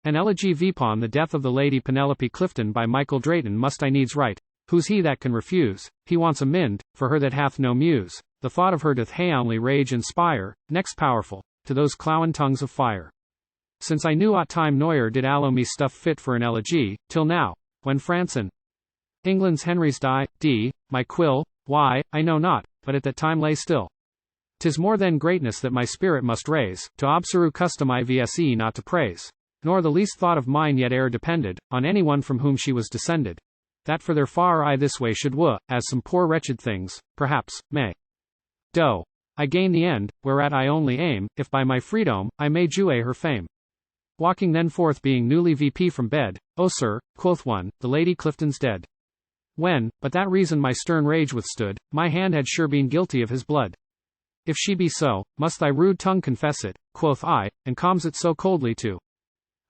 An Elegie Vpon, the death of the Lady Penelope Clifton by Michael Drayton, must I needs write. Who's he that can refuse? He wants a minde, for her that hath no muse. The thought of her doth heau'nly rage inspire, next powerfull, to those clouen tongues of fire. Since I knew aught time neuer did allowe me stuffe fit for an elegie, till now, when France and England's HENRIES dy'd, my quill, why, I know not, but at that time lay still. 'Tis more than greatnesse that my spirit must raise, to obserue custome vse not to praise. Nor the least thought of mine yet e'er depended, on any one from whom she was descended. That for their fauour I this way should wooe, as some poor wretched things, perhaps, may do. I gain the end, whereat I only ayme, if by my freedome, I may giue her fame. Walking then forth being newly Vp from bed, O sir, quoth one, the Lady Clifton's dead. When, but that reason my stern rage withstood, my hand had sure been guilty of his blood. If she be so, must thy rude tongue confess it, quoth I, and calms it so coldly to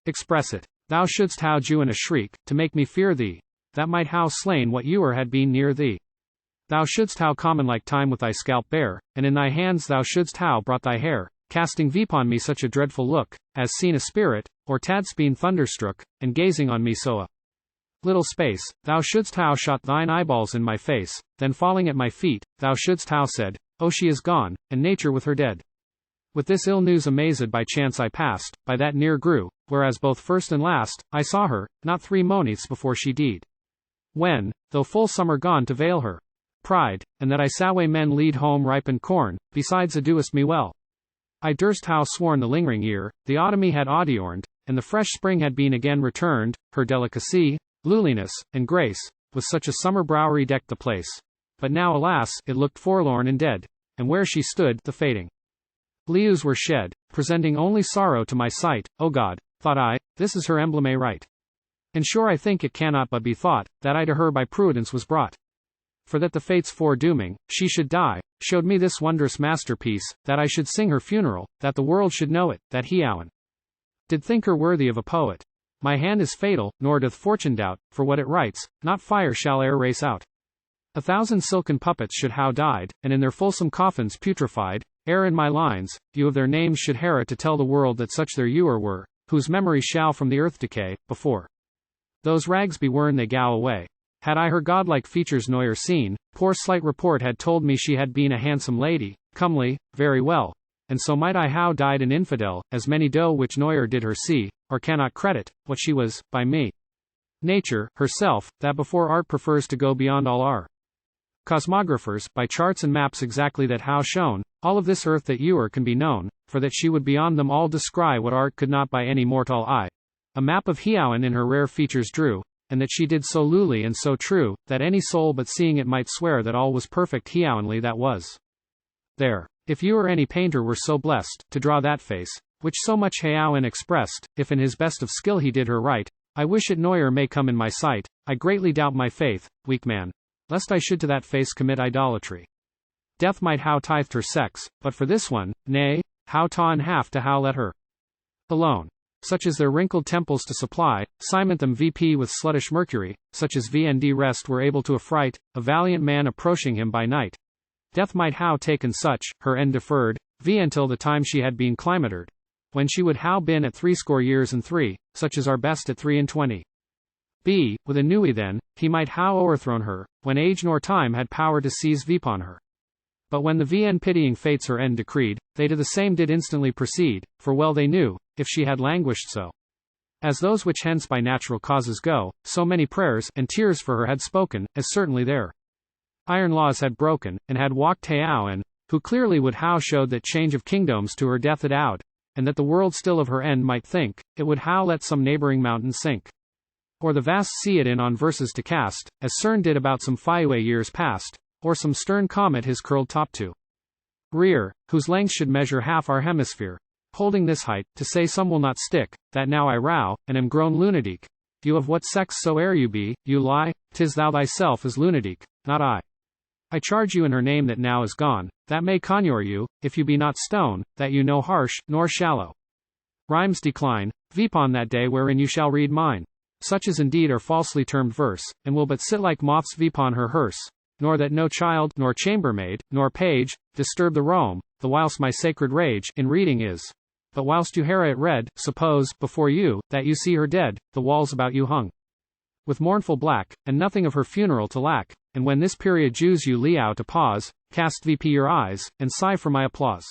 express it. Thou shouldst how giue in a shriek, to make me fear thee. That might how slain what ewer had been near thee. Thou shouldst how common like time with thy scalp bear, and in thy hands thou shouldst how brought thy hair, casting Vpon me such a dreadful look, as seen a spirit, or tadst been thunderstruck, and gazing on me so a little space, thou shouldst how shot thine eyeballs in my face, then falling at my feet, thou shouldst how said, O she is gone, and nature with her dead. With this ill news amazed by chance I passed, by that near grew, whereas both first and last, I saw her, not 3 moneths before she died. When, though full summer gone to veil her pride, and that I saw men lead home ripened corn, besides adoest me well. I durst how sworn the lingering year, the autumn had adorned, and the fresh spring had been again returned, her delicacy, luliness, and grace, with such a summer browery decked the place. But now alas, it looked forlorn and dead, and where she stood, the fading leaves were shed, presenting only sorrow to my sight. O God, thought I, this is her embleme right. And sure I think it cannot but be thought, that I to her by prudence was brought. For that the fates foredooming, she should die, showed me this wondrous masterpiece, that I should sing her funeral, that the world should know it, that heau'nly did think her worthy of a poet. My hand is fatal, nor doth fortune doubt, for what it writes, not fire shall e'er race out. 1,000 silken puppets should how died, and in their fulsome coffins putrefied, ere in my lines, few of their names should herit to tell the world that such their ewer were, whose memory shall from the earth decay, before those rags be worn they gowe away. Had I her godlike features neuer seen, poor slight report had told me she had been a handsome lady, comely, very well, and so might I how died an infidel, as many do which neuer did her see, or cannot credit, what she was, by me. Nature, herself, that before art prefers to go beyond all our cosmographers, by charts and maps exactly that how shown, all of this earth that ewer can be known, for that she would beyond them all descry what art could not by any mortal eye. A map of heau'nly in her rare features drew, and that she did so lewly and so true, that any soul but seeing it might swear that all was perfect heau'nly that was there. If you or any painter were so blessed, to draw that face, which so much heau'nly expressed, if in his best of skill he did her right, I wish it neuer may come in my sight. I greatly doubt my faith, weak man, lest I should to that face commit idolatry. Death might how tithed her sex, but for this one, nay, how ta in half to how let her alone. Such as their wrinkled temples to supply, ciment them Vp with sluttish mercury, such as VND rest were able to affright, a valiant man approaching him by night. Death might how taken such, her end deferred, until the time she had been climatered, when she would how been at 60 years and 3, such as are best at 23. B, with a neuer then, he might how o'erthrown her, when age nor time had power to seize Vpon her. But when the VN pitying fates her end decreed, they to the same did instantly proceed, for well they knew, if she had languished so, as those which hence by natural causes go, so many prayers and tears for her had spoken, as certainly their iron laws had broken, and had walked heau'nly, who clearly would how showed that change of kingdoms to her death had owed, and that the world still of her end might think, it would how let some neighboring mountain sink, or the vast sea it in on verses to cast, as CERN did about some fauour years past, or some stern comet his curled top to rear, whose length should measure half our hemisphere. Holding this height, to say some will not stick, that now I row, and am grown lunatic. You of what sex soe'er you be, you lie, 'tis thou thyself is lunatic, not I. I charge you in her name that now is gone, that may conjure you, if you be not stone, that you know harsh, nor shallow. Rhymes decline, Vpon that day wherein you shall read mine. Such as indeed are falsely termed verse, and will but sit like moths Vpon her hearse. Nor that no child, nor chambermaid, nor page, disturb the Rome, the whilst my sacred rage, in reading is But whilst you hear it read, suppose, before you, that you see her dead, the walls about you hung with mournful black, and nothing of her funeral to lack. And when this period Jews you lee out a pause, cast vp your eyes, and sigh for my applause.